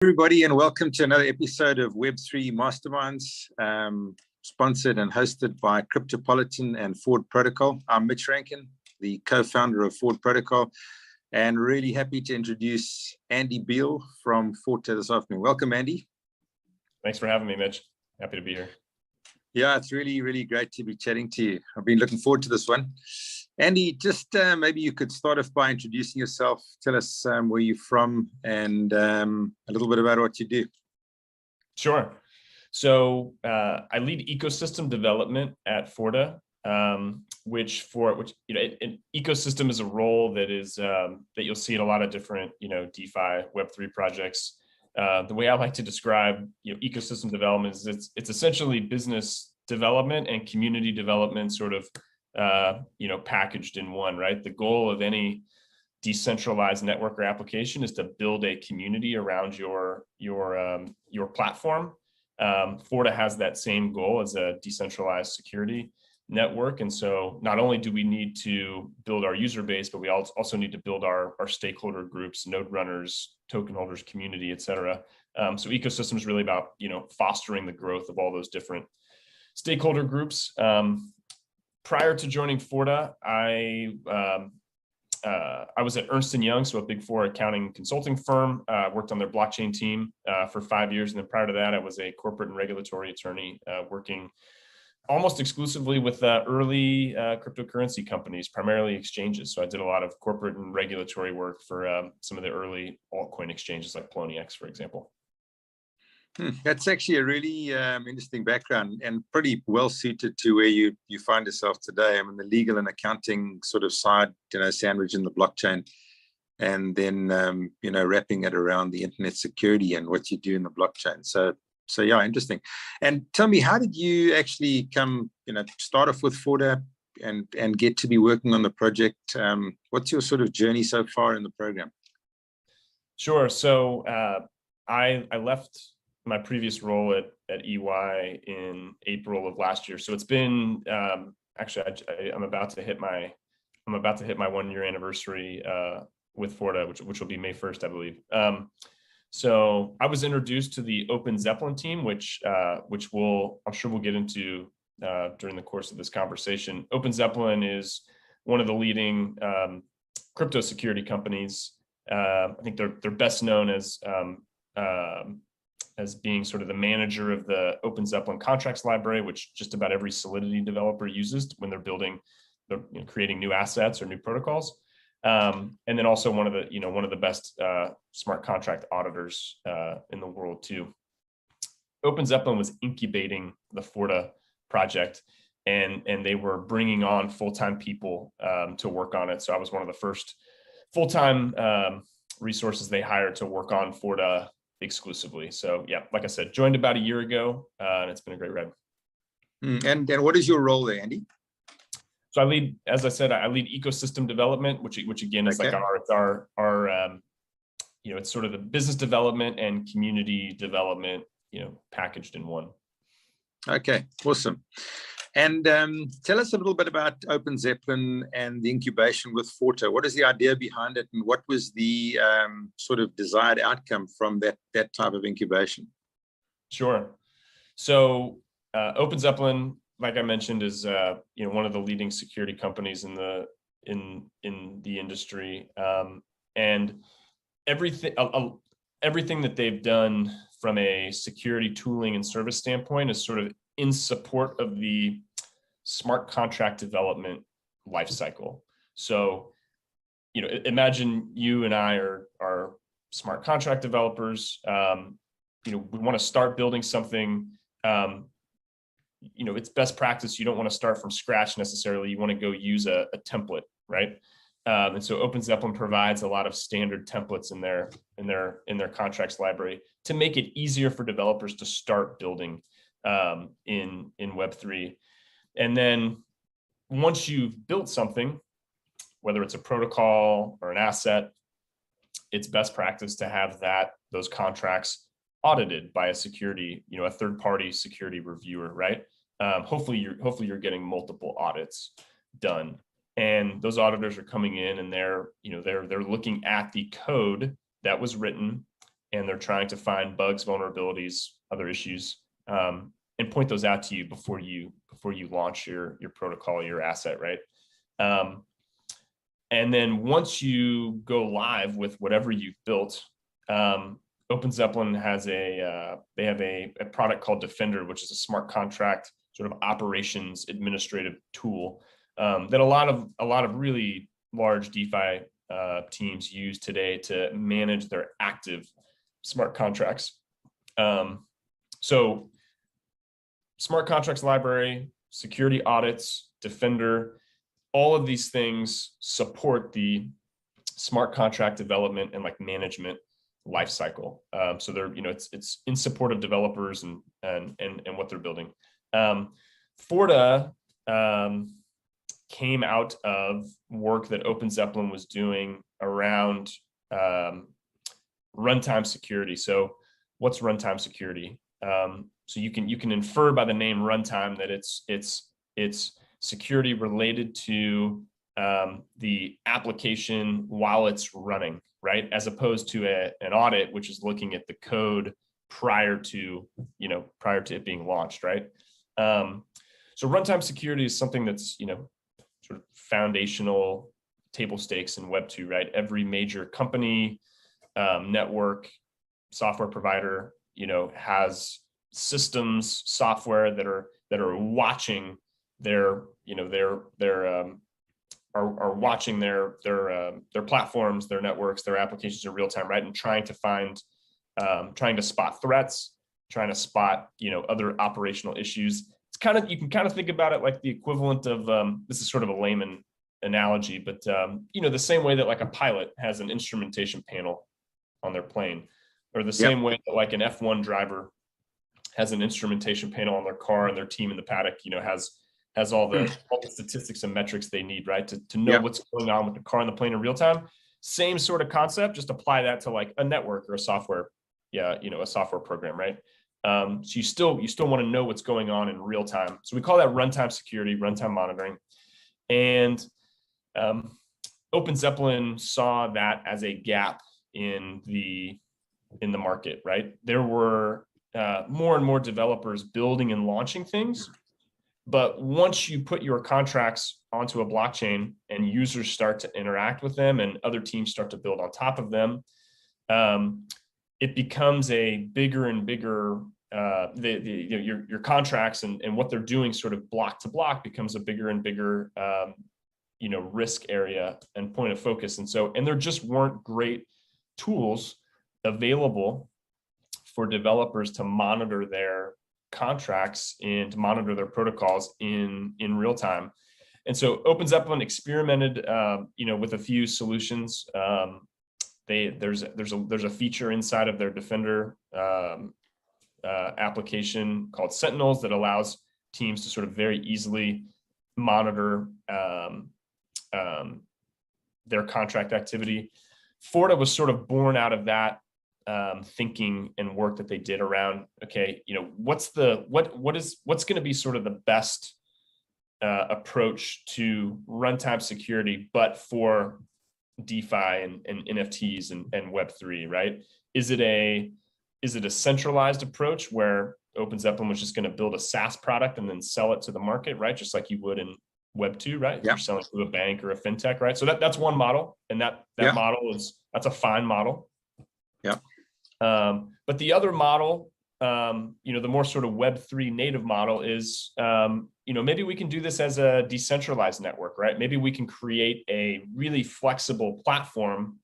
Everybody, and welcome to another episode of Web3 Masterminds, sponsored and hosted by Cryptopolitan and Ford Protocol. I'm Mitch Rankin, the co-founder of Ford Protocol, and really happy to introduce Andy Beal from Forta this afternoon. Welcome, Andy. Thanks for having me, Mitch. Happy to be here. Yeah, it's really, really great to be chatting to you. I've been looking forward to this one. Andy, just maybe you could start off by introducing yourself. Tell us where you're from and a little bit about what you do. Sure. So I lead ecosystem development at Forta, which an ecosystem is a role that is that you'll see in a lot of different DeFi Web3 projects. The way I like to describe ecosystem development is it's essentially business development and community development sort of packaged in one, right? The goal of any decentralized network or application is to build a community around your platform. Forta has that same goal as a decentralized security network. And so not only do we need to build our user base, but we also need to build our stakeholder groups, node runners, token holders, community, et cetera. So ecosystem is really about, fostering the growth of all those different stakeholder groups. Prior to joining Forta, I was at Ernst & Young, so a Big Four accounting consulting firm. Worked on their blockchain team for 5 years. And then prior to that, I was a corporate and regulatory attorney working almost exclusively with early cryptocurrency companies, primarily exchanges. So I did a lot of corporate and regulatory work for some of the early altcoin exchanges like Poloniex, for example. That's actually a really interesting background and pretty well suited to where you find yourself today. I mean, the legal and accounting sort of side, sandwich in the blockchain, and then wrapping it around the internet security and what you do in the blockchain. So yeah, interesting. And tell me, how did you actually come, start off with Forta and get to be working on the project? What's your sort of journey so far in the program? Sure. So I left my previous role at EY in April of last year. So it's been actually I'm about to hit my 1 year anniversary with Forta, which will be May 1st, I believe. So I was introduced to the Open Zeppelin team, which I'm sure we'll get into during the course of this conversation. Open Zeppelin is one of the leading crypto security companies. I think they're best known as being sort of the manager of the Open Zeppelin contracts library, which just about every Solidity developer uses when they're creating new assets or new protocols. And then also one of the best smart contract auditors in the world too. Open Zeppelin was incubating the Forta project, and they were bringing on full-time people to work on it. So I was one of the first full-time resources they hired to work on Forta exclusively. So yeah, like I said, joined about a year ago, and it's been a great ride. And what is your role there, Andy? So I lead ecosystem development, which again is like it's sort of the business development and community development, packaged in one. Okay, awesome. And tell us a little bit about Open Zeppelin and the incubation with Forta. What is the idea behind it, and what was the sort of desired outcome from that type of incubation? Sure. So Open Zeppelin, like I mentioned, is one of the leading security companies in the industry, and everything that they've done from a security tooling and service standpoint is sort of in support of the smart contract development lifecycle. So, imagine you and I are smart contract developers. We want to start building something. It's best practice. You don't want to start from scratch necessarily. You want to go use a template, right? And so Open Zeppelin provides a lot of standard templates in their contracts library to make it easier for developers to start building in Web3. And then once you've built something, whether it's a protocol or an asset, it's best practice to have those contracts audited by a third-party security reviewer, right? Hopefully you're getting multiple audits done, and those auditors are coming in and they're looking at the code that was written and they're trying to find bugs, vulnerabilities, other issues, and point those out to you before you launch your protocol, your asset, right? And then once you go live with whatever you've built, Open Zeppelin has they have a product called Defender, which is a smart contract sort of operations administrative tool that a lot of really large DeFi teams use today to manage their active smart contracts. So smart contracts library, security audits, Defender, all of these things support the smart contract development and like management lifecycle. So they're, it's in support of developers and what they're building. Forta came out of work that Open Zeppelin was doing around runtime security. So what's runtime security? So you can infer by the name runtime that it's security related to the application while it's running, right? As opposed to an audit, which is looking at the code prior to it being launched, right? So runtime security is something that's, sort of foundational table stakes in Web 2, right? Every major company, network, software provider, has systems, software that are watching their watching their platforms, their networks, their applications in real time, right? And trying to spot threats, trying to spot, other operational issues. You can kind of think about it like the equivalent of, this is sort of a layman analogy, but the same way that like a pilot has an instrumentation panel on their plane, or the same way that like an F1 driver has an instrumentation panel on their car, and their team in the paddock, has all the statistics and metrics they need, right? To know what's going on with the car and the plane in real time. Same sort of concept, just apply that to like a network or a software, a software program, right? So you still want to know what's going on in real time. So we call that runtime security, runtime monitoring. And Open Zeppelin saw that as a gap in the market, right? There were more and more developers building and launching things. But once you put your contracts onto a blockchain and users start to interact with them and other teams start to build on top of them, it becomes a bigger and bigger, your contracts and what they're doing sort of block to block becomes a bigger and bigger, risk area and point of focus. And there just weren't great tools available for developers to monitor their contracts and to monitor their protocols in real time. And so Open Zeppelin experimented, with a few solutions. There's a feature inside of their Defender application called Sentinels that allows teams to sort of very easily monitor their contract activity. Forta was sort of born out of that thinking and work that they did around, okay, what's going to be sort of the best approach to runtime security, but for DeFi and NFTs and Web3, right? Is it a centralized approach where Open Zeppelin was just going to build a SaaS product and then sell it to the market, right? Just like you would in Web 2, right? You're selling to a bank or a fintech, right? So that's one model, and that model that's a fine model. Yeah. But the other model, the more sort of Web3 native model is, maybe we can do this as a decentralized network, right? Maybe we can create a really flexible platform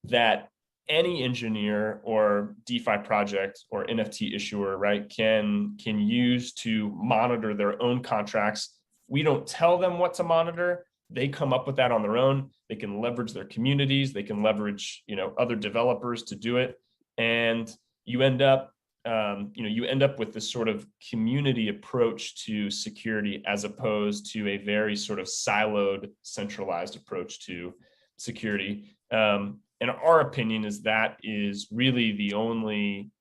that any engineer or DeFi project or NFT issuer, right, can use to monitor their own contracts. We don't tell them what to monitor. They come up with that on their own. They can leverage their communities. They can leverage, other developers to do it. And you end up with this sort of community approach to security as opposed to a very sort of siloed, centralized approach to security. And our opinion is that is really the only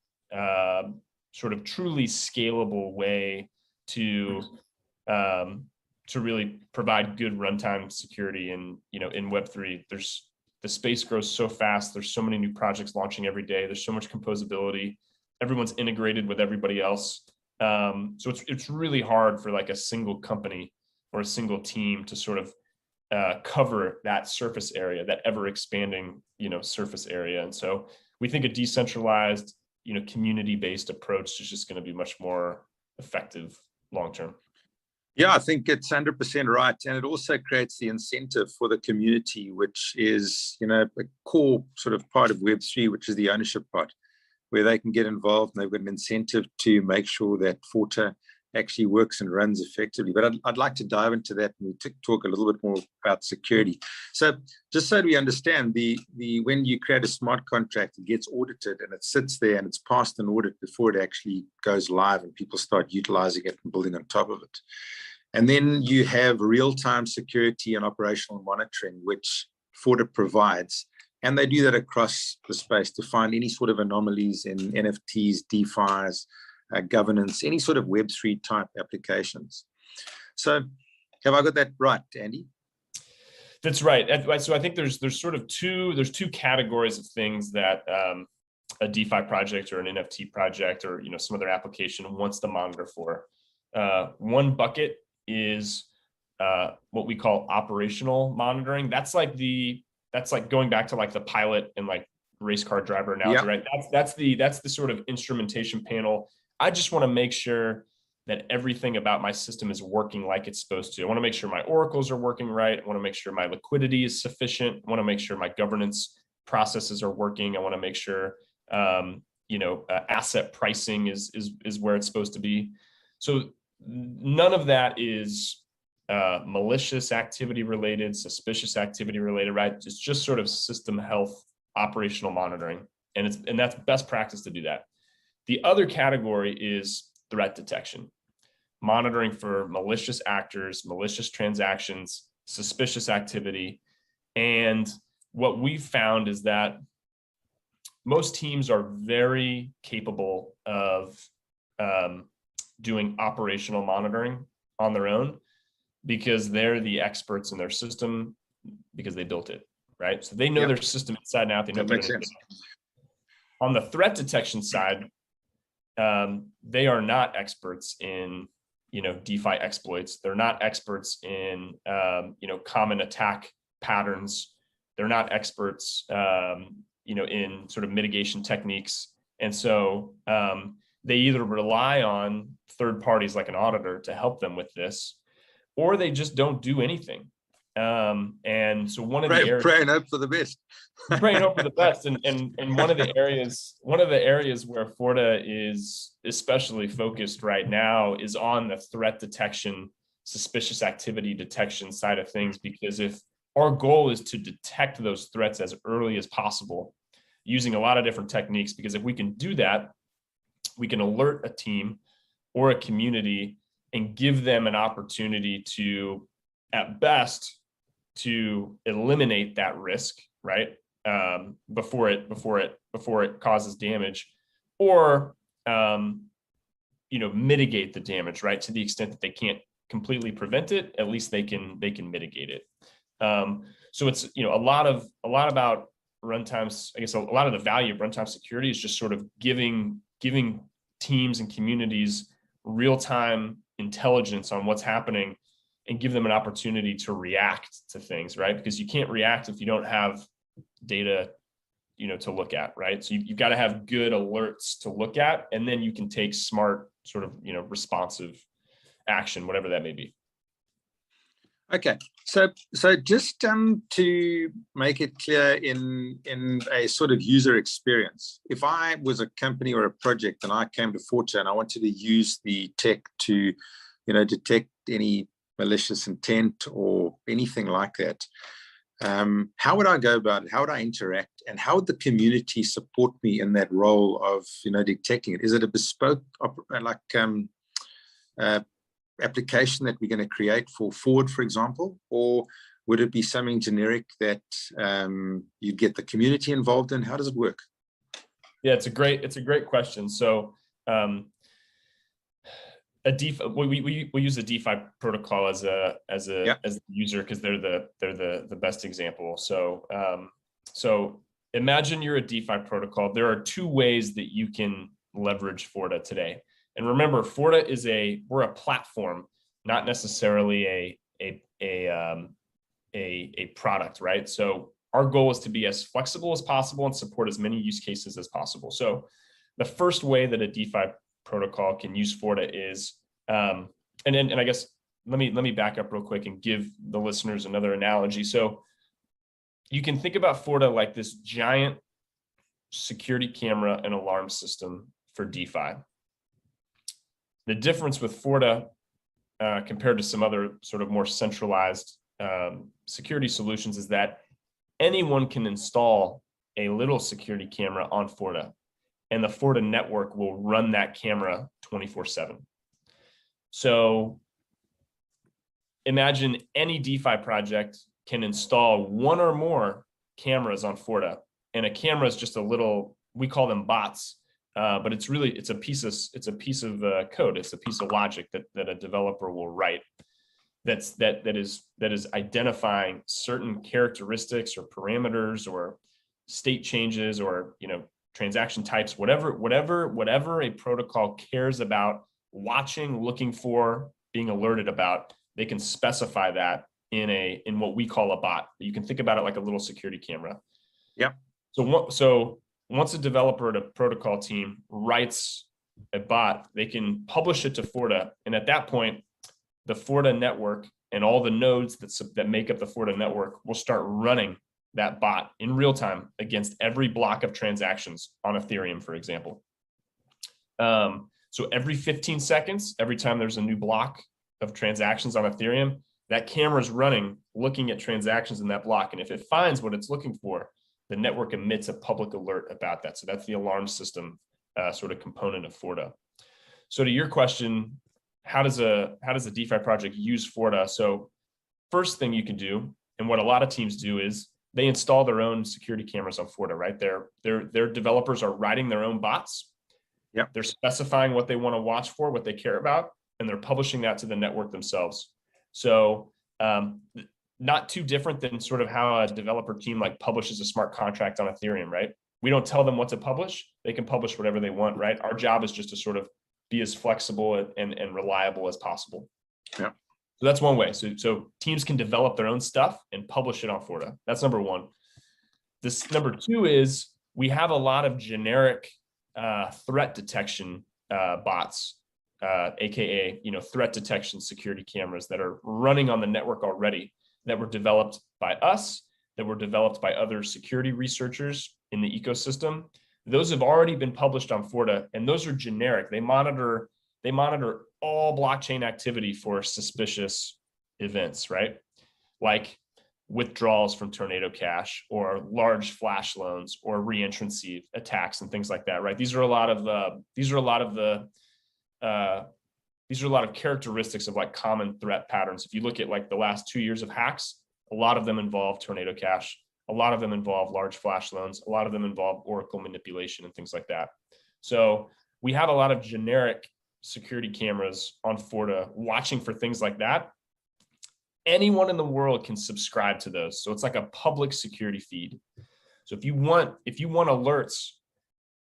sort of truly scalable way to really provide good runtime security in Web3. the space grows so fast. There's so many new projects launching every day. There's so much composability. Everyone's integrated with everybody else. So it's really hard for like a single company or a single team to sort of cover that surface area, that ever expanding, surface area. And so we think a decentralized, community-based approach is just going to be much more effective long-term. Yeah, I think it's 100% right. And it also creates the incentive for the community, which is, a core sort of part of Web3, which is the ownership part, where they can get involved and they've got an incentive to make sure that Forta actually works and runs effectively. But I'd like to dive into that and we talk a little bit more about security. So just so we understand, when you create a smart contract, it gets audited and it sits there and it's passed an audit before it actually goes live and people start utilizing it and building on top of it. And then you have real-time security and operational monitoring, which Forta provides. And they do that across the space to find any sort of anomalies in NFTs, DeFi's, governance, any sort of Web3 type applications. So have I got that right, Andy? That's right. So I think there's sort of two categories of things that a DeFi project or an NFT project or some other application wants to monitor for. One bucket is what we call operational monitoring. That's like going back to like the pilot and like race car driver analogy, right? That's the sort of instrumentation panel. I just want to make sure that everything about my system is working like it's supposed to. I want to make sure my oracles are working right. I want to make sure my liquidity is sufficient. I want to make sure my governance processes are working. I want to make sure asset pricing is where it's supposed to be. So none of that is malicious activity related, suspicious activity related, right? It's just sort of system health, operational monitoring, and that's best practice to do that. The other category is threat detection, monitoring for malicious actors, malicious transactions, suspicious activity. And what we've found is that most teams are very capable of doing operational monitoring on their own because they're the experts in their system because they built it, right? So they know their system inside and out. They know that makes sense. On the threat detection side, they are not experts in, DeFi exploits. They're not experts in, common attack patterns. They're not experts, in sort of mitigation techniques. And so they either rely on third parties like an auditor to help them with this, or they just don't do anything. And so one of the areas, pray and hope for the best. Pray and hope for the best. And one of the areas where Forta is especially focused right now is on the threat detection, suspicious activity detection side of things, because if our goal is to detect those threats as early as possible using a lot of different techniques, because if we can do that, we can alert a team or a community and give them an opportunity to, at best, to eliminate that risk, right? Before it causes damage, or mitigate the damage, right? To the extent that they can't completely prevent it, at least they can mitigate it. So it's a lot about runtimes. I guess a lot of the value of runtime security is just sort of giving teams and communities real-time intelligence on what's happening and give them an opportunity to react to things, right? Because you can't react if you don't have data, to look at, right? So you've got to have good alerts to look at, and then you can take smart sort of, responsive action, whatever that may be. Okay, so just to make it clear in a sort of user experience, if I was a company or a project and I came to Forta and I wanted to use the tech to, detect any malicious intent or anything like that, how would I go about it? How would I interact? And how would the community support me in that role of, detecting it? Is it a bespoke, application that we're going to create for Forward, for example, or would it be something generic that you get the community involved in? How does it work? Yeah, it's a great question. So we use the DeFi protocol as a user because they're the best example. So So imagine you're a DeFi protocol. There are two ways that you can leverage Forta today. And remember, Forta is we're a platform, not necessarily a product, right? So our goal is to be as flexible as possible and support as many use cases as possible. So the first way that a DeFi protocol can use Forta is, and I guess let me back up real quick and give the listeners another analogy. So you can think about Forta like this giant security camera and alarm system for DeFi. The difference with Forta compared to some other sort of more centralized security solutions is that anyone can install a little security camera on Forta, and the Forta network will run that camera 24/7. So imagine any DeFi project can install one or more cameras on Forta, and a camera is just a little, we call them bots, but it's a piece of code. It's a piece of logic that a developer will write that is identifying certain characteristics or parameters or state changes or transaction types, whatever a protocol cares about watching, looking for, being alerted about. They can specify that in what we call a bot. You can think about it like a little security camera. Yep. So once a developer at a protocol team writes a bot, they can publish it to Forta, and at that point, the Forta network and all the nodes that make up the Forta network will start running that bot in real time against every block of transactions on Ethereum, for example. So every 15 seconds, every time there's a new block of transactions on Ethereum, that camera is running, looking at transactions in that block. And if it finds what it's looking for, the network emits a public alert about that. So that's the alarm system sort of component of Forta. So to your question, how does a DeFi project use Forta? So first thing you can do, and what a lot of teams do, is they install their own security cameras on Forta, right? Their developers are writing their own bots. Yep. They're specifying what they want to watch for, what they care about, and they're publishing that to the network themselves. So not too different than sort of how a developer team like publishes a smart contract on Ethereum, right? We don't tell them what to publish. They can publish whatever they want, right? Our job is just to sort of be as flexible and reliable as possible. Yeah. So that's one way. So teams can develop their own stuff and publish it on Forta. That's number one. This number two is we have a lot of generic threat detection bots, aka threat detection security cameras that are running on the network already, that were developed by us, that were developed by other security researchers in the ecosystem. Those have already been published on Forta, and those are generic. They monitor all blockchain activity for suspicious events, right? Like withdrawals from Tornado Cash, or large flash loans, or reentrancy attacks and things like that, right? These are a lot of characteristics of like common threat patterns. If you look at like the last 2 years of hacks, a lot of them involve Tornado Cash. A lot of them involve large flash loans. A lot of them involve Oracle manipulation and things like that. So we have a lot of generic security cameras on Forta watching for things like that. Anyone in the world can subscribe to those. So it's like a public security feed. So if you want alerts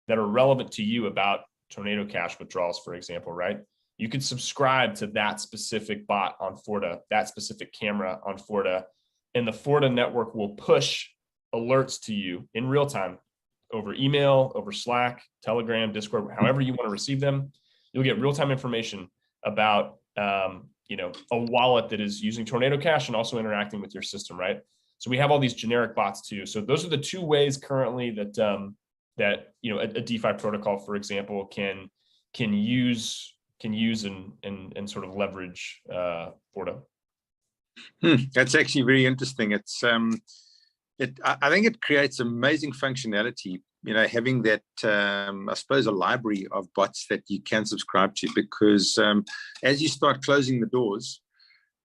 that are relevant to you about Tornado Cash withdrawals, for example, right? You could subscribe to that specific bot on Forta, that specific camera on Forta, and the Forta network will push alerts to you in real time over email, over Slack, Telegram, Discord, however you want to receive them. You'll get real-time information about a wallet that is using Tornado Cash and also interacting with your system, right? So we have all these generic bots too. So those are the two ways currently that a DeFi protocol, for example, can use and sort of leverage Forta. That's actually very interesting. I think it creates amazing functionality, having that, I suppose, a library of bots that you can subscribe to, because as you start closing the doors,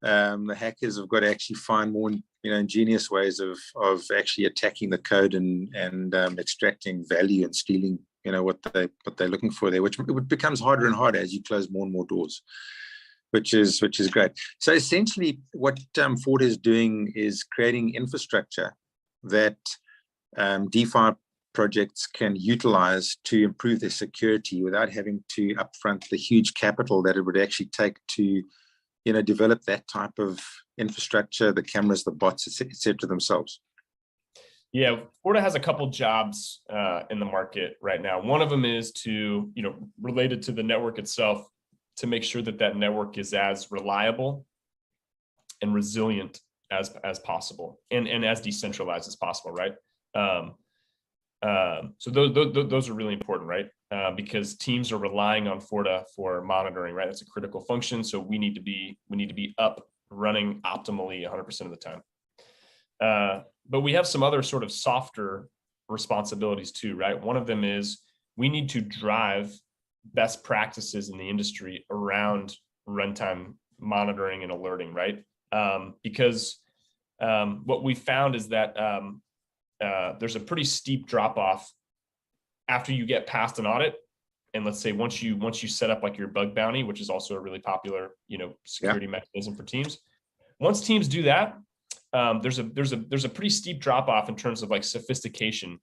the hackers have got to actually find more, ingenious ways of actually attacking the code and extracting value and stealing, what they're looking for there, which it becomes harder and harder as you close more and more doors, which is great. So essentially what Forta is doing is creating infrastructure that DeFi projects can utilize to improve their security without having to upfront the huge capital that it would actually take to, develop that type of infrastructure, the cameras, the bots, etc. themselves. Yeah, Forta has a couple jobs in the market right now. One of them is to, related to the network itself, to make sure that that network is as reliable and resilient as possible, and as decentralized as possible, right? So those are really important, right? Because teams are relying on Forta for monitoring, right? It's a critical function, so we need to be up running optimally 100% of the time. But we have some other sort of softer responsibilities too, right? One of them is we need to drive best practices in the industry around runtime monitoring and alerting, right? Because what we found is that there's a pretty steep drop off after you get past an audit. And let's say once you set up like your bug bounty, which is also a really popular, security mechanism for teams. Once teams do that, there's a pretty steep drop off in terms of like sophistication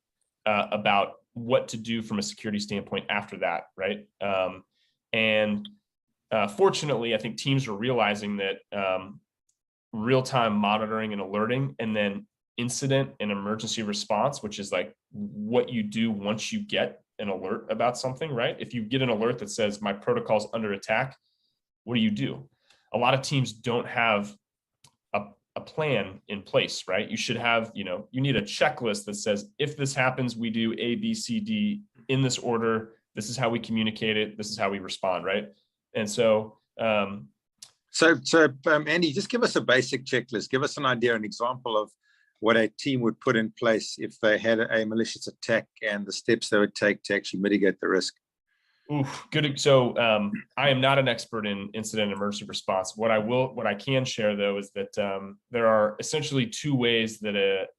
about what to do from a security standpoint after that, right? Fortunately, I think teams are realizing that real-time monitoring and alerting, and then incident and emergency response, which is like what you do once you get an alert about something, right? If you get an alert that says my protocol's under attack, what do? A lot of teams don't have a plan in place, right? You should have, you need a checklist that says, if this happens, we do A, B, C, D in this order. This is how we communicate it. This is how we respond, right? And so, Andy, just give us a basic checklist. Give us an idea, an example of what a team would put in place if they had a malicious attack and the steps they would take to actually mitigate the risk. Oof, good. So I am not an expert in incident and emergency response. What I can share though is that there are essentially two ways that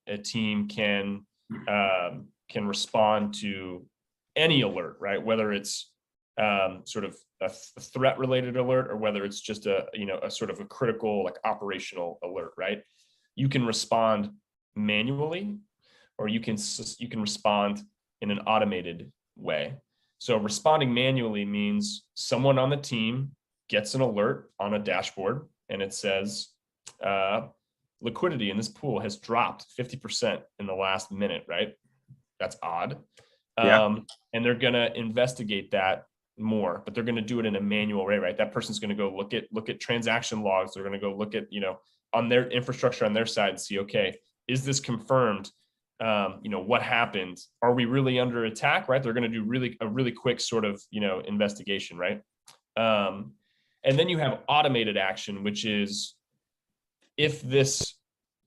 a team can respond to any alert, right? Whether it's sort of a threat related alert, or whether it's just a sort of a critical like operational alert, right? You can respond manually, or you can respond in an automated way. So responding manually means someone on the team gets an alert on a dashboard and it says liquidity in this pool has dropped 50% in the last minute, right? That's odd. And they're going to investigate that more, but they're going to do it in a manual way, right? That person's going to go look at transaction logs. They're going to go look at, on their infrastructure on their side and see, okay, is this confirmed? What happened? Are we really under attack, right? They're going to do a really quick sort of, investigation, right? And then you have automated action, which is if this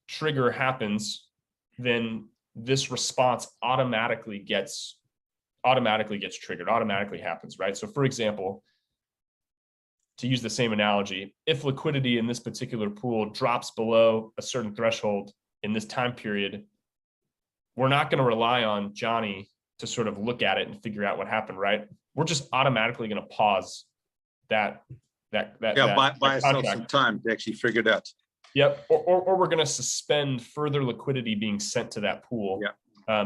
trigger happens, then this response automatically gets triggered, automatically happens, right? So for example, to use the same analogy, if liquidity in this particular pool drops below a certain threshold in this time period, we're not going to rely on Johnny to sort of look at it and figure out what happened, right? We're just automatically going to pause that buy ourselves some time to actually figure it out. Yep. Or we're going to suspend further liquidity being sent to that pool,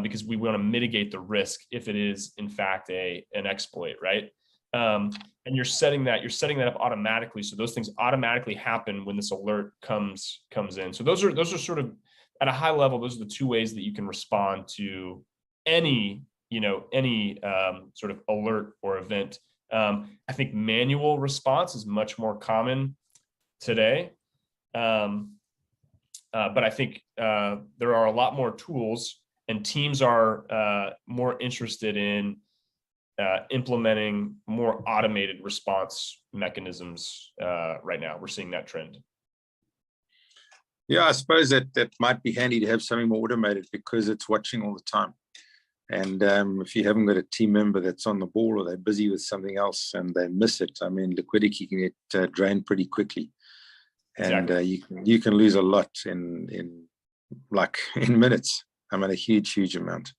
because we want to mitigate the risk if it is in fact an exploit, right? And you're setting that up automatically, so those things automatically happen when this alert comes in. So those are sort of at a high level. Those are the two ways that you can respond to any sort of alert or event. I think manual response is much more common today. But I think there are a lot more tools, and teams are more interested in implementing more automated response mechanisms right now. We're seeing that trend. Yeah, I suppose that might be handy to have something more automated because it's watching all the time. And if you haven't got a team member that's on the ball, or they're busy with something else and they miss it, I mean, liquidity can get drained pretty quickly. And exactly. You can lose a lot in minutes. I mean, a huge amount.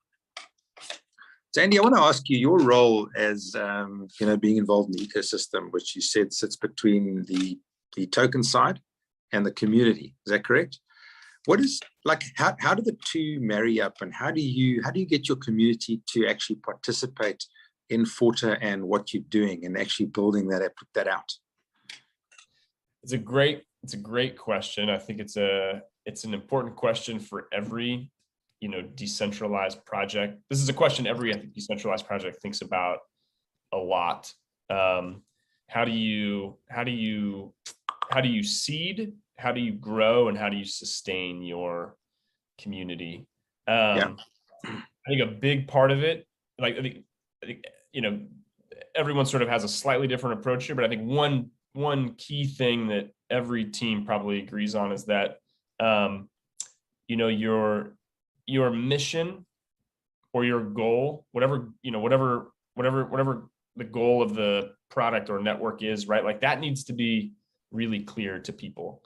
So Andy, I want to ask you your role as being involved in the ecosystem, which you said sits between the token side and the community. Is that correct? What is like, how do the two marry up, and how do you get your community to actually participate in Forta and what you're doing and actually building that, put that out? It's a great question. I think it's an important question for every, decentralized project. This is a question every, I think, decentralized project thinks about a lot. How do you seed? How do you grow, and how do you sustain your community? I think a big part of it, like I think everyone sort of has a slightly different approach here, but I think one key thing that every team probably agrees on is that your mission or your goal, whatever the goal of the product or network is, right? Like that needs to be really clear to people.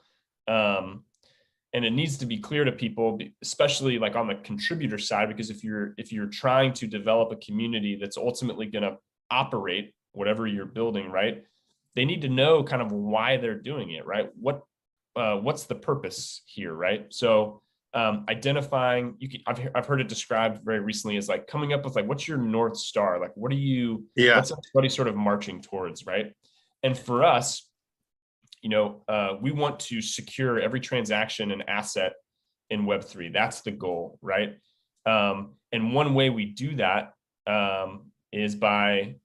And it needs to be clear to people, especially like on the contributor side, because if you're trying to develop a community that's ultimately going to operate whatever you're building, right? They need to know kind of why they're doing it, right? What's the purpose here, right? So identifying, I've heard it described very recently as like coming up with like, what's your North Star? Like, what's everybody sort of marching towards, right? And for us, we want to secure every transaction and asset in Web3. That's the goal, right? And one way we do that is by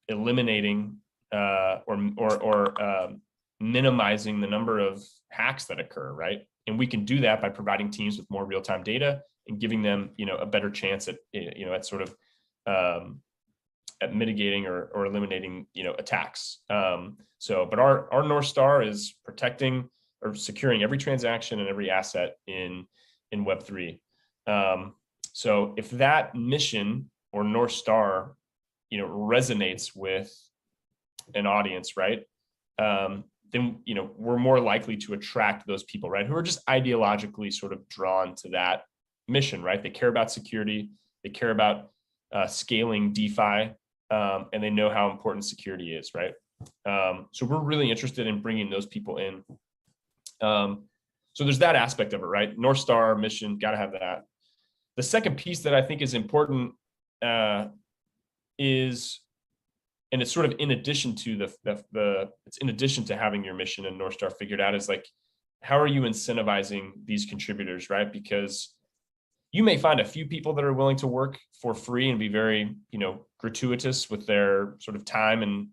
eliminating or minimizing the number of hacks that occur, right? And we can do that by providing teams with more real-time data and giving them, a better chance at, at sort of at mitigating or eliminating, attacks. But our North Star is protecting or securing every transaction and every asset in Web3. So if that mission or North Star, resonates with an audience, right? Then, we're more likely to attract those people, right? Who are just ideologically sort of drawn to that mission, right? They care about security, they care about scaling DeFi, and they know how important security is, right? So we're really interested in bringing those people in. So there's that aspect of it, right? North Star, mission, got to have that. The second piece that I think is important is, and it's sort of in addition to it's in addition to having your mission and North Star figured out, is like, how are you incentivizing these contributors, right? Because you may find a few people that are willing to work for free and be very, gratuitous with their sort of time and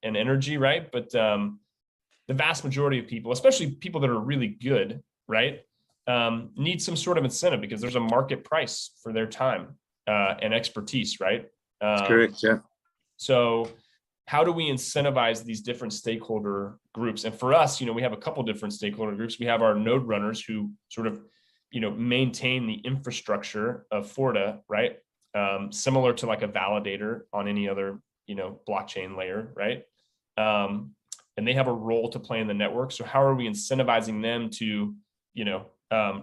energy, right? But the vast majority of people, especially people that are really good, right, need some sort of incentive because there's a market price for their time and expertise, right? That's correct, yeah. So how do we incentivize these different stakeholder groups? And for us, we have a couple different stakeholder groups. We have our node runners who sort of, maintain the infrastructure of Forta, right? Similar to like a validator on any other, blockchain layer, right? And they have a role to play in the network. So how are we incentivizing them to,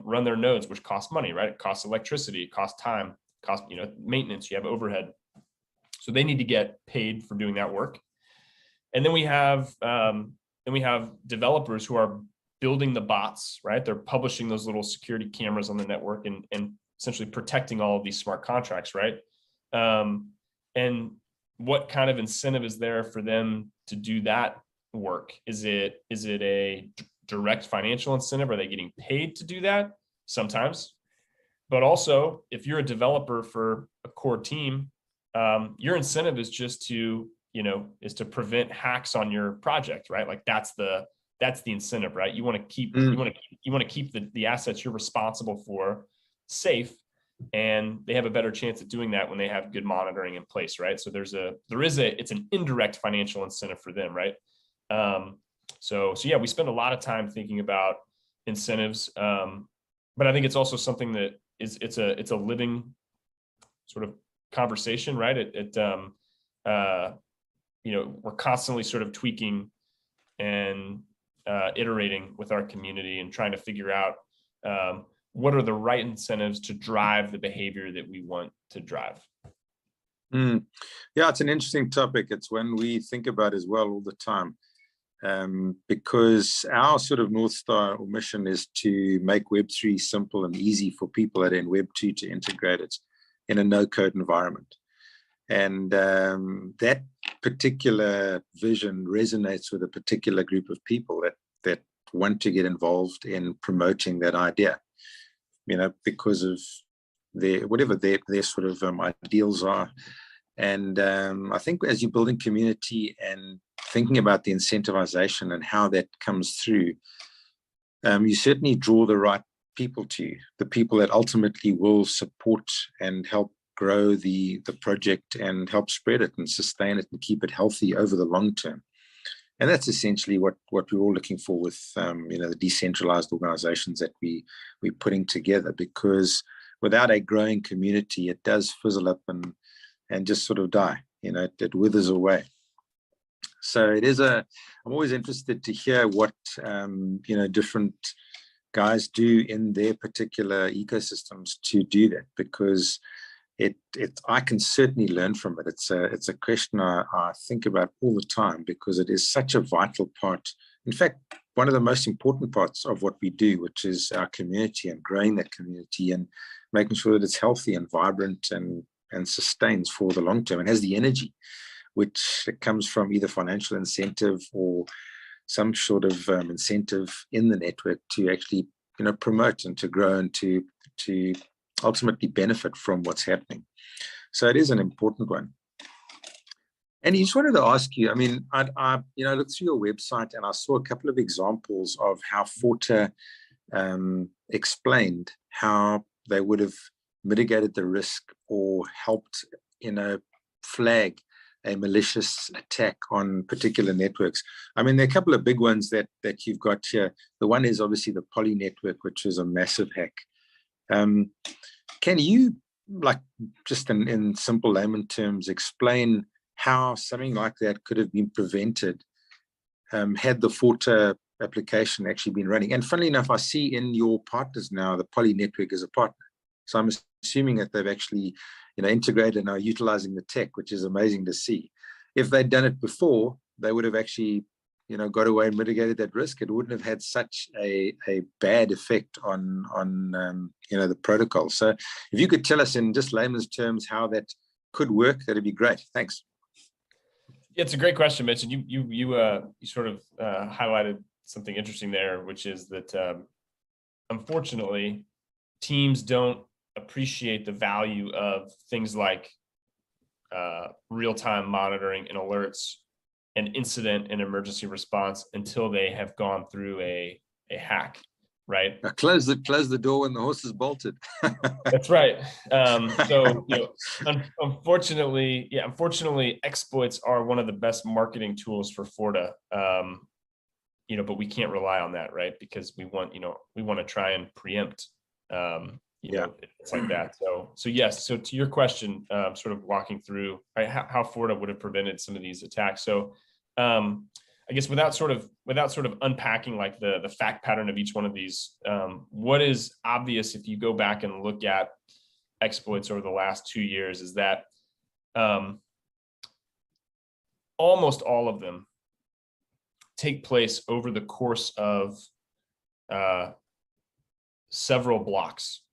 run their nodes, which costs money, right? It costs electricity, it costs time, costs, maintenance, you have overhead. So they need to get paid for doing that work. And then we have developers who are building the bots, right? They're publishing those little security cameras on the network and essentially protecting all of these smart contracts, right? And what kind of incentive is there for them to do that work? Is it a direct financial incentive? Are they getting paid to do that? Sometimes. But also, if you're a developer for a core team, your incentive is just to, prevent hacks on your project, right? Like that's the incentive, right? You want to keep the assets you're responsible for safe, and they have a better chance at doing that when they have good monitoring in place, right? So it's an indirect financial incentive for them, right? So yeah, we spend a lot of time thinking about incentives, but I think it's also something that it's a living sort of conversation, right? We're constantly sort of tweaking and iterating with our community and trying to figure out what are the right incentives to drive the behavior that we want to drive. Yeah, it's an interesting topic. It's one we think about as well all the time. because our sort of North Star or mission is to make Web3 simple and easy for people that are in Web2 to integrate it in a no-code environment. And that particular vision resonates with a particular group of people that want to get involved in promoting that idea, because of whatever their sort of ideals are. And I think as you're building community and thinking about the incentivization and how that comes through, you certainly draw the right people to you, the people that ultimately will support and help grow the project and help spread it and sustain it and keep it healthy over the long term. And that's essentially what we're all looking for with the decentralized organizations that we're putting together, because without a growing community, it does fizzle up and just sort of die. It withers away. So I'm always interested to hear what different guys do in their particular ecosystems to do that, because I can certainly learn from it. It's a question I think about all the time, because it is such a vital part. In fact, one of the most important parts of what we do, which is our community and growing that community and making sure that it's healthy and vibrant and sustains for the long term and has the energy, which comes from either financial incentive or some sort of incentive in the network to actually promote and to grow and to ultimately benefit from what's happening. So it is an important one. And I just wanted to ask you, I looked through your website and I saw a couple of examples of how Forta explained how they would have mitigated the risk or helped, flag a malicious attack on particular networks. There are a couple of big ones that you've got here. The one is obviously the Poly network, which is a massive hack. Can you, just in simple layman terms, explain how something like that could have been prevented had the Forta application actually been running? And funnily enough, I see in your partners now, the Poly network is a partner. So I'm assuming that they've actually, integrated and are utilizing the tech, which is amazing to see. If they'd done it before, they would have actually, got away and mitigated that risk. It wouldn't have had such a bad effect on the protocol. So if you could tell us in just layman's terms how that could work, that'd be great. Thanks. Yeah, it's a great question, Mitch. And you sort of highlighted something interesting there, which is that unfortunately, teams don't appreciate the value of things like real-time monitoring and alerts and incident and emergency response until they have gone through a hack, right? Close the door when the horse is bolted. That's right. So unfortunately, exploits are one of the best marketing tools for Forta. But we can't rely on that, right? Because we want to try and preempt it's like that. So yes. So to your question, sort of walking through how Forta would have prevented some of these attacks. So I guess without sort of unpacking like the fact pattern of each one of these, what is obvious if you go back and look at exploits over the last 2 years is that almost all of them take place over the course of several blocks.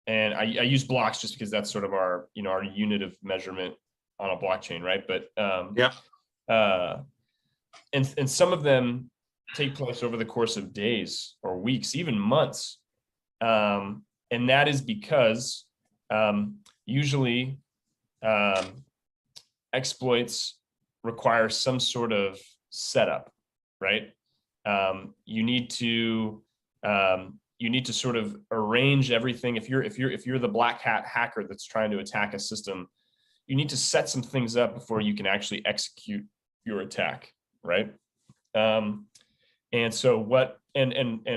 And I use blocks just because that's sort of our unit of measurement on a blockchain, right? But and some of them take place over the course of days or weeks, even months. And that is because usually exploits require some sort of setup, right? You need to sort of arrange everything. If you're the black hat hacker that's trying to attack a system, you need to set some things up before you can actually execute your attack, right? And so what anyone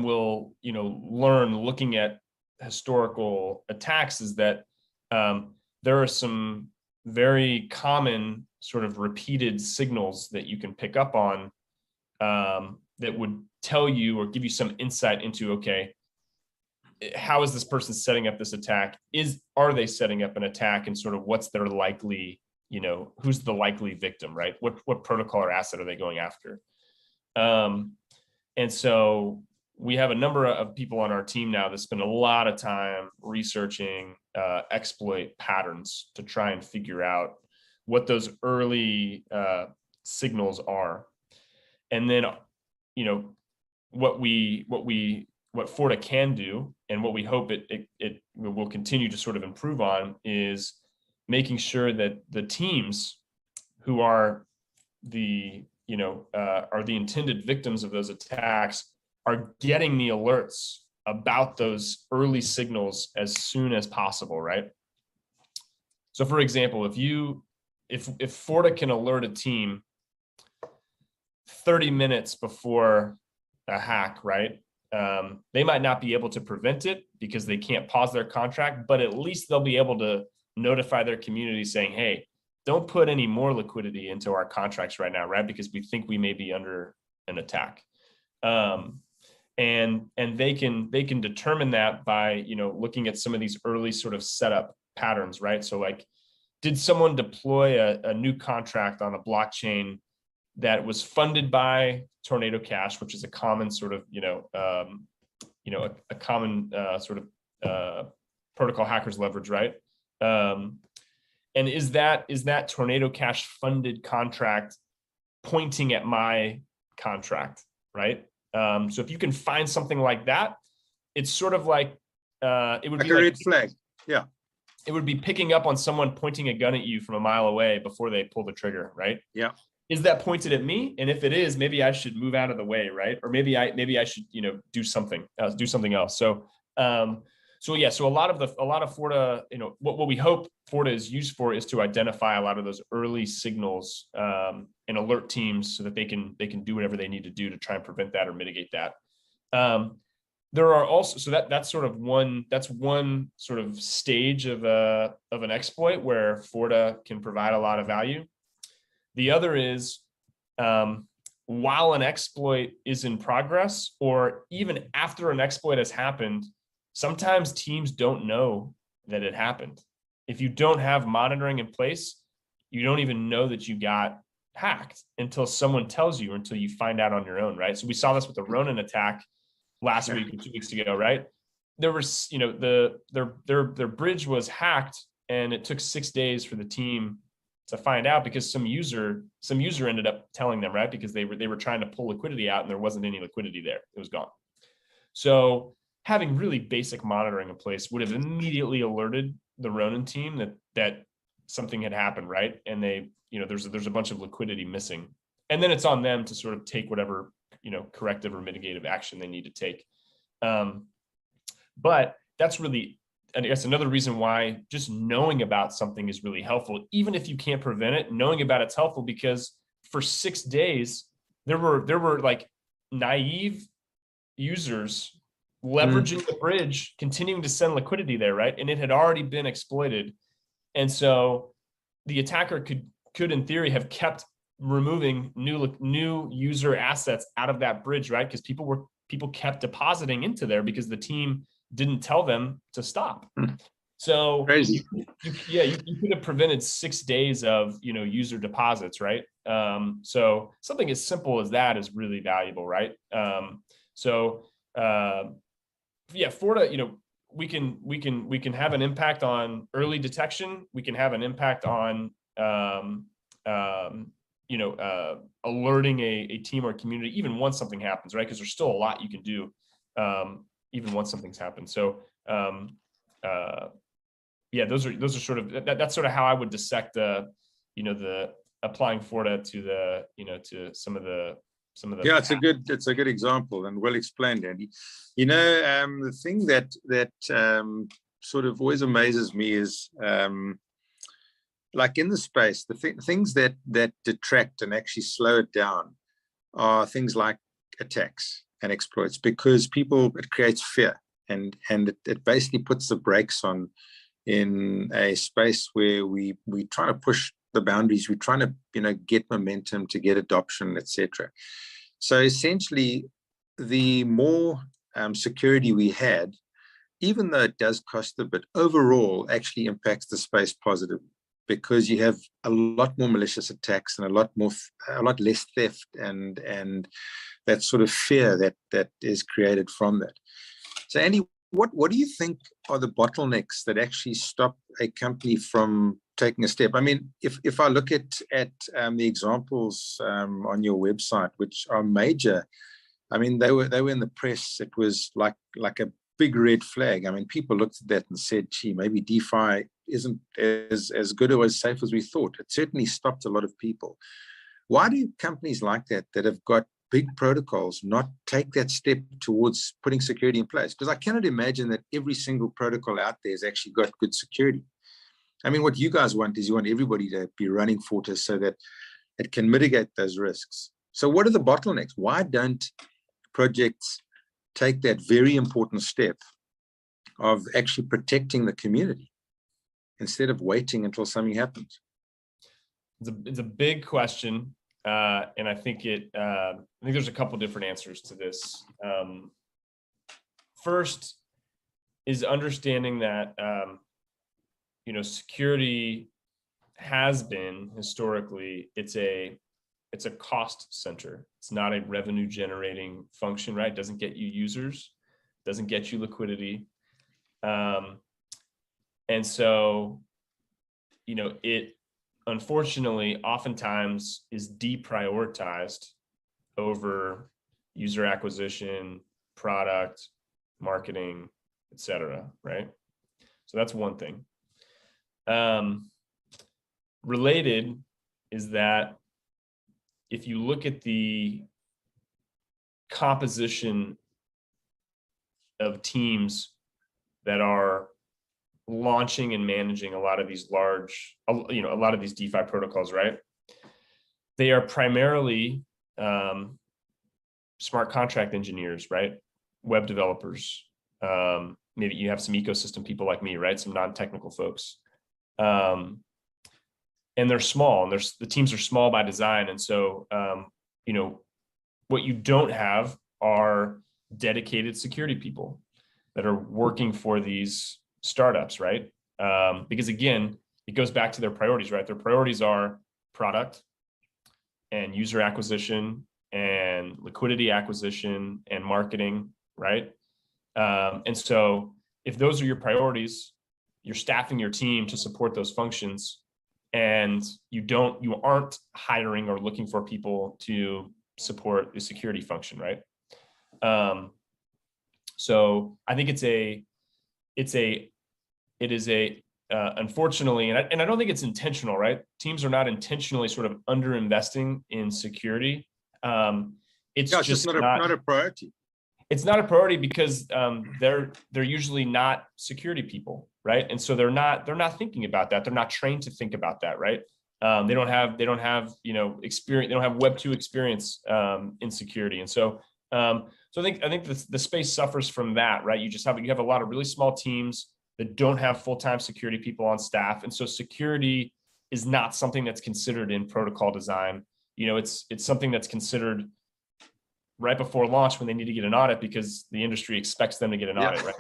will learn looking at historical attacks is that there are some very common sort of repeated signals that you can pick up on that would tell you or give you some insight into, okay, how is this person setting up this attack? Are they setting up an attack, and sort of what's their likely who's the likely victim, right? What protocol or asset are they going after? And so we have a number of people on our team now that spend a lot of time researching exploit patterns to try and figure out what those early signals are. And then, what Forta can do, and what we hope it will continue to sort of improve on, is making sure that the teams who are the intended victims of those attacks are getting the alerts about those early signals as soon as possible, right? So for example, if Forta can alert a team 30 minutes before a hack, right? They might not be able to prevent it because they can't pause their contract, but at least they'll be able to notify their community saying, hey, don't put any more liquidity into our contracts right now, right? Because we think we may be under an attack. And they can determine that by, looking at some of these early sort of setup patterns, right? So like, did someone deploy a new contract on a blockchain that was funded by Tornado Cash, which is a common sort of, a common sort of protocol hackers leverage, right? And is that Tornado Cash funded contract pointing at my contract, right? So if you can find something like that, it's sort of like it would be a like red flag. Yeah. It would be picking up on someone pointing a gun at you from a mile away before they pull the trigger, right? Yeah. Is that pointed at me? And if it is, maybe I should move out of the way, right? Or maybe I should, do something else. So so a lot of Forta, what we hope Forta is used for is to identify a lot of those early signals and alert teams so that they can do whatever they need to do to try and prevent that or mitigate that. There are also, so that's one sort of stage of an exploit where Forta can provide a lot of value. The other is while an exploit is in progress, or even after an exploit has happened, sometimes teams don't know that it happened. If you don't have monitoring in place, you don't even know that you got hacked until someone tells you, or until you find out on your own, right? So we saw this with the Ronin attack last week or 2 weeks ago, right? There was, their bridge was hacked, and it took 6 days for the team to find out because some user ended up telling them, right? Because they were trying to pull liquidity out and there wasn't any liquidity there. It was gone. So having really basic monitoring in place would have immediately alerted the Ronin team that something had happened, right? And they, there's a bunch of liquidity missing. And then it's on them to sort of take whatever, corrective or mitigative action they need to take. But that's really, I guess, another reason why just knowing about something is really helpful. Even if you can't prevent it, knowing about it's helpful, because for 6 days, there were like naive users leveraging the bridge, continuing to send liquidity there, right? And it had already been exploited. And so the attacker could in theory have kept removing new user assets out of that bridge, right? Because people kept depositing into there because the team didn't tell them to stop. So crazy. You could have prevented 6 days of user deposits, right? So something as simple as that is really valuable, right? Forta, we can have an impact on early detection. We can have an impact on alerting a team or community even once something happens, right? Because there's still a lot you can do even once something's happened. So those are sort of that's sort of how I would dissect the applying Forta to to some of the yeah, it's a good example and well explained, Andy. The thing that sort of always amazes me is like in the space, things that detract and actually slow it down are things like attacks and exploits, because it creates fear and it basically puts the brakes on in a space where we try to push the boundaries. We're trying to get momentum, to get adoption, etc. So essentially, the more security we had, even though it does cost a bit, overall actually impacts the space positively. because you have a lot more malicious attacks and a lot less theft and that sort of fear that is created from that. So Andy, what do you think are the bottlenecks that actually stop a company from taking a step? I mean, if I look at the examples on your website, which are major, I mean, they were in the press. It was like a big red flag. I mean, people looked at that and said, gee, maybe DeFi isn't as good or as safe as we thought. It certainly stopped a lot of people. Why do companies like that have got big protocols not take that step towards putting security in place? Because I cannot imagine that every single protocol out there has actually got good security. I mean, what you guys want is you want everybody to be running Forta so that it can mitigate those risks. So what are the bottlenecks? Why don't projects take that very important step of actually protecting the community instead of waiting until something happens? It's a big question, and I think there's a couple different answers to this. First is understanding that security has been historically it's a cost center. It's not a revenue generating function, right? It doesn't get you users, doesn't get you liquidity. And so, it unfortunately oftentimes is deprioritized over user acquisition, product, marketing, etc. Right? So that's one thing. Related is that if you look at the composition of teams that are launching and managing a lot of these a lot of these DeFi protocols, right? They are primarily smart contract engineers, right? Web developers. Maybe you have some ecosystem people like me, right? Some non-technical folks. And they're small, and the teams are small by design. And so, what you don't have are dedicated security people that are working for these startups, right? Because again, it goes back to their priorities, right? Their priorities are product and user acquisition and liquidity acquisition and marketing, right? And so if those are your priorities, you're staffing your team to support those functions, and you aren't hiring or looking for people to support the security function, right? So I think it is unfortunately, and I don't think it's intentional, right? Teams are not intentionally sort of under-investing in security. It's just not a priority. It's not a priority because they're usually not security people, right? And so they're not thinking about that. They're not trained to think about that, right? They don't have experience. They don't have Web 2 experience in security, and so I think the space suffers from that, right? You have a lot of really small teams that don't have full-time security people on staff, and so security is not something that's considered in protocol design. It's something that's considered right before launch when they need to get an audit because the industry expects them to get an audit, right?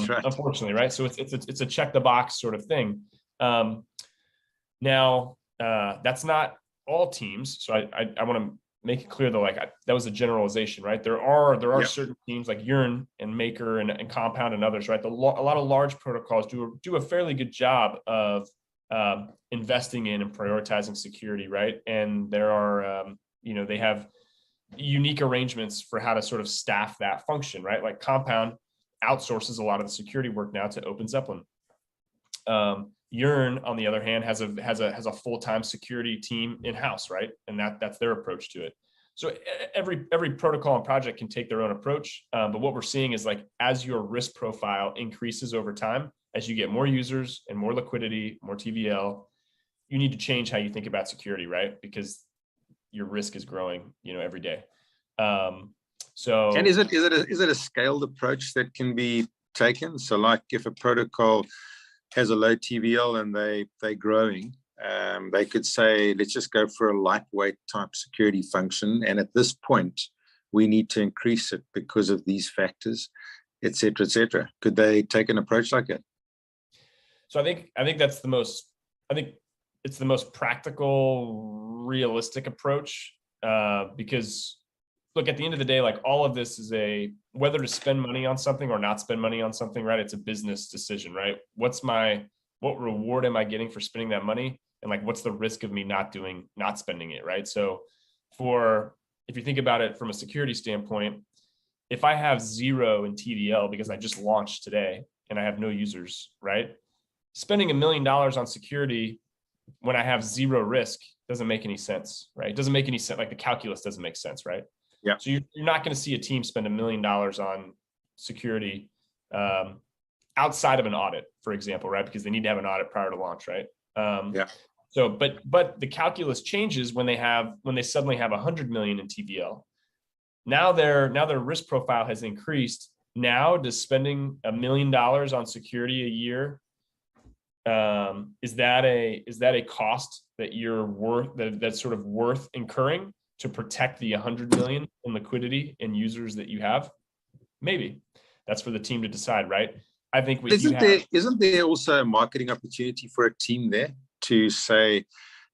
Right? Unfortunately, right? So it's a check the box sort of thing. Now, that's not all teams. So I want to make it clear though, that was a generalization, right? There are certain teams like Yearn and Maker and Compound and others, right? A lot of large protocols do a fairly good job of investing in and prioritizing security, right? And there are, they have unique arrangements for how to sort of staff that function, right? Like Compound outsources a lot of the security work now to Open Zeppelin. Yearn, on the other hand, has a full-time security team in-house, right? And that's their approach to it. So every protocol and project can take their own approach. But what we're seeing is as your risk profile increases over time, as you get more users and more liquidity, more TVL, you need to change how you think about security, right? Because your risk is growing, every day. And is it a scaled approach that can be taken? So like if a protocol has a low TVL and they're growing, they could say, let's just go for a lightweight type security function. And at this point, we need to increase it because of these factors, et cetera, et cetera. Could they take an approach like that? So I think that's I think it's the most practical, realistic approach, because look, at the end of the day, like all of this is whether to spend money on something or not spend money on something, right? It's a business decision, right? What reward am I getting for spending that money? And like, what's the risk of me not spending it, right? So if you think about it from a security standpoint, if I have 0 in TDL because I just launched today and I have no users, right? Spending $1 million on security when I have 0 risk doesn't make any sense, right? It doesn't make any sense. Like the calculus doesn't make sense, right? Yeah. So you're not going to see a team spend $1 million on security outside of an audit, for example, right? Because they need to have an audit prior to launch, right? Yeah. So, but the calculus changes when they suddenly have 100 million in TVL. Now their risk profile has increased. Now, does spending $1 million on security a year, is that a cost that that's sort of worth incurring to protect the 100 million in liquidity and users that you have? Maybe. That's for the team to decide, right? I think isn't there also a marketing opportunity for a team there to say,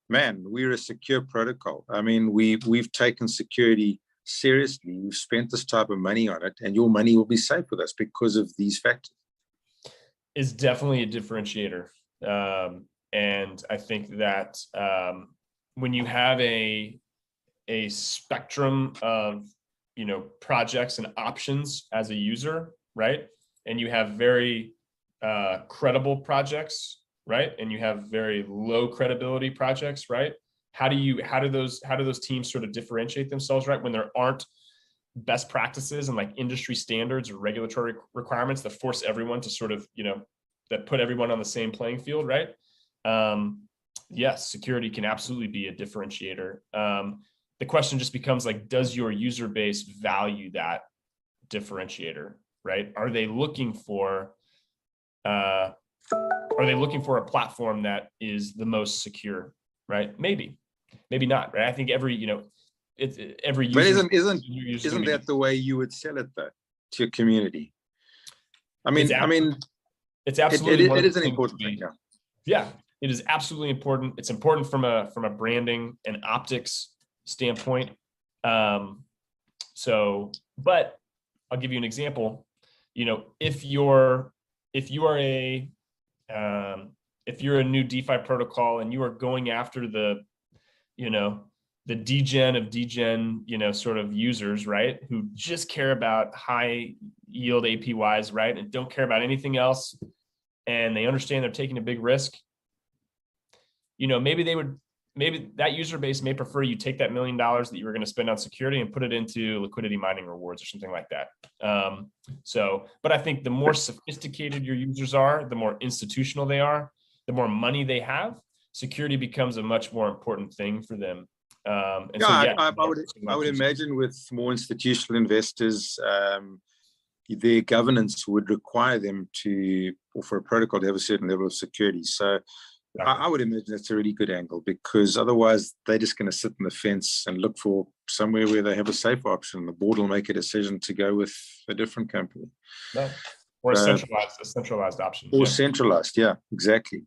man, we're a secure protocol. I mean, we've taken security seriously. We've spent this type of money on it, and your money will be safe with us because of these factors. Is definitely a differentiator. And I think that when you have a spectrum of, projects and options as a user, right? And you have very credible projects, right? And you have very low credibility projects, right? How do those teams sort of differentiate themselves, right? When there aren't best practices and like industry standards or regulatory requirements that force everyone to sort of, that put everyone on the same playing field, right? Yes, security can absolutely be a differentiator. The question just becomes like, does your user base value that differentiator, right? Are they looking for a platform that is the most secure, right? Maybe not, right? I think every user. But isn't that the way you would sell it though to your community? It's absolutely it is an important thing. Yeah, it is absolutely important. It's important from a branding and optics standpoint. But I'll give you an example. If you're a new DeFi protocol and you are going after the degen of degen, sort of users, right? Who just care about high yield APYs, right? And don't care about anything else. And they understand they're taking a big risk. Maybe that user base may prefer you take that $1 million that you were going to spend on security and put it into liquidity mining rewards or something like that. But I think the more sophisticated your users are, the more institutional they are, the more money they have, security becomes a much more important thing for them. I would imagine with more institutional investors, their governance would require them for a protocol to have a certain level of security. So I would imagine that's a really good angle, because otherwise they're just going to sit on the fence and look for somewhere where they have a safe option. The board will make a decision to go with a different company. No. Or a centralized option. Or centralized, yeah, exactly.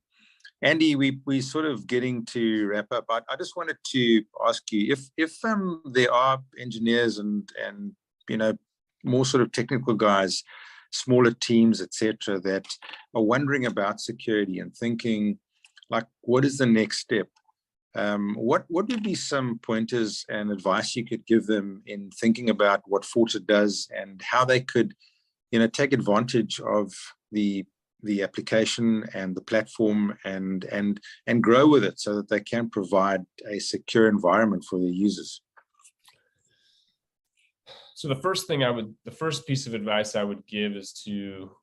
Andy, we sort of getting to wrap up. I just wanted to ask you if there are engineers and more sort of technical guys, smaller teams, etc., that are wondering about security and thinking, like, what is the next step? What would be some pointers and advice you could give them in thinking about what Forta does and how they could, take advantage of the application and the platform and grow with it so that they can provide a secure environment for their users? So the first piece of advice I would give is to,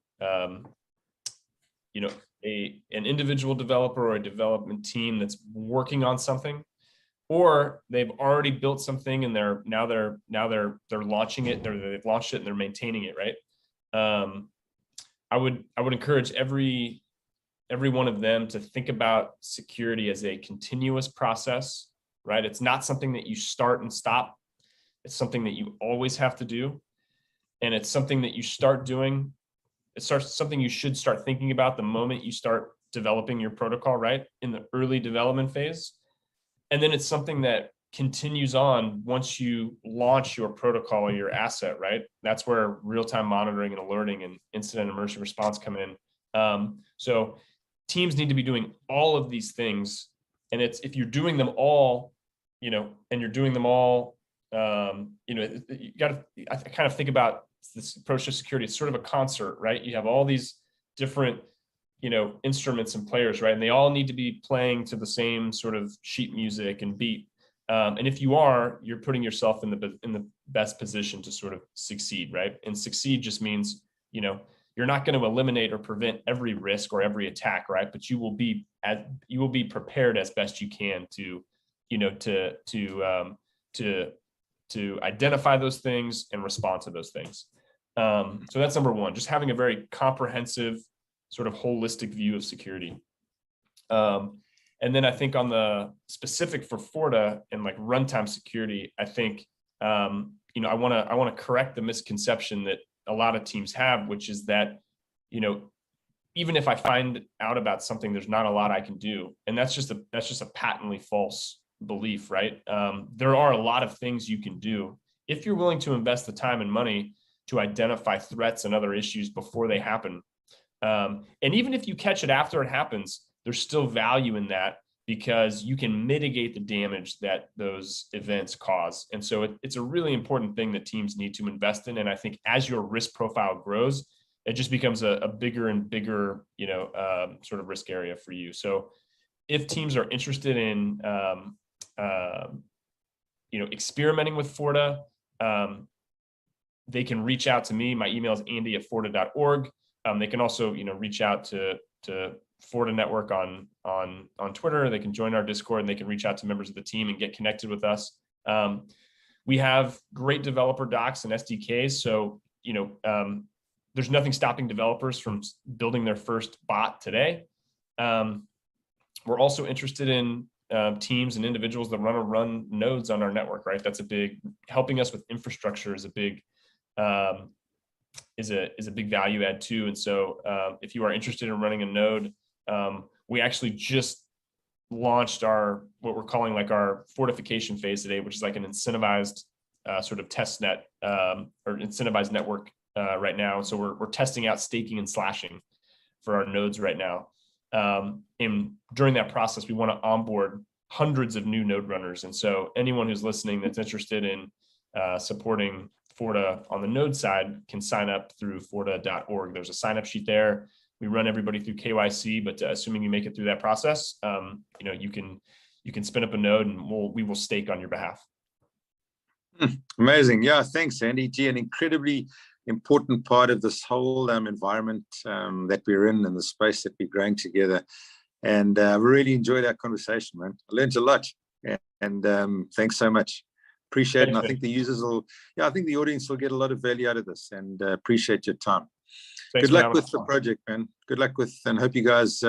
an individual developer or a development team that's working on something, or they've already built something and they're launching it. They've launched it and they're maintaining it, right? I would encourage every one of them to think about security as a continuous process, right? It's not something that you start and stop. It's something that you always have to do. And it's something that you start doing. Something you should start thinking about the moment you start developing your protocol, right, in the early development phase. And then it's something that continues on once you launch your protocol or your asset, right? That's where real-time monitoring and alerting and incident immersive response come in. So teams need to be doing all of these things. And it's, if you're doing them all, you know, and you're doing them all, you know, you got to, I kind of think about this approach to security. It's sort of a concert, right? You have all these different, you know, instruments and players, right? And they all need to be playing to the same sort of sheet music and beat. And if you are, you're putting yourself in the best position to sort of succeed, right? And succeed just means, you know, you're not going to eliminate or prevent every risk or every attack, right? But you will be prepared as best you can to, you know, to identify those things and respond to those things. So that's number one, just having a very comprehensive, sort of holistic view of security. And then I think on the specific for Forta and like runtime security, I think, you know, I want to correct the misconception that a lot of teams have, which is that, you know, even if I find out about something, there's not a lot I can do. And that's just a patently false belief, right? There are a lot of things you can do if you're willing to invest the time and money to identify threats and other issues before they happen. And even if you catch it after it happens, there's still value in that because you can mitigate the damage that those events cause. And so it's a really important thing that teams need to invest in. And I think as your risk profile grows, it just becomes a bigger and bigger, you know, sort of risk area for you. So if teams are interested in, you know, experimenting with Forta, they can reach out to me. My email is andy@forta.org. They can also, you know, reach out to Forta Network on Twitter. They can join our Discord and they can reach out to members of the team and get connected with us. We have great developer docs and SDKs. So, you know, there's nothing stopping developers from building their first bot today. We're also interested in teams and individuals that run nodes on our network, right? That's a big, helping us with infrastructure is a big, is a big value add too. And so if you are interested in running a node, we actually just launched what we're calling like our fortification phase today, which is like an incentivized sort of test net or incentivized network right now. So we're testing out staking and slashing for our nodes right now. And during that process, we want to onboard hundreds of new node runners. And so anyone who's listening that's interested in supporting Forta on the node side can sign up through forta.org. There's a sign up sheet there. We run everybody through KYC, but assuming you make it through that process, you know, you can spin up a node and we will stake on your behalf. Amazing. Yeah, thanks, Andy. Gee, an incredibly important part of this whole environment that we're in and the space that we're growing together. And I really enjoyed our conversation, man. I learned a lot. And thanks so much. Appreciate it. And I think the users will, I think the audience will get a lot of value out of this and appreciate your time. Thanks. Good luck with the project, man. Good luck with, and hope you guys,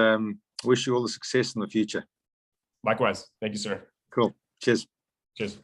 wish you all the success in the future. Likewise. Thank you, sir. Cool. Cheers. Cheers.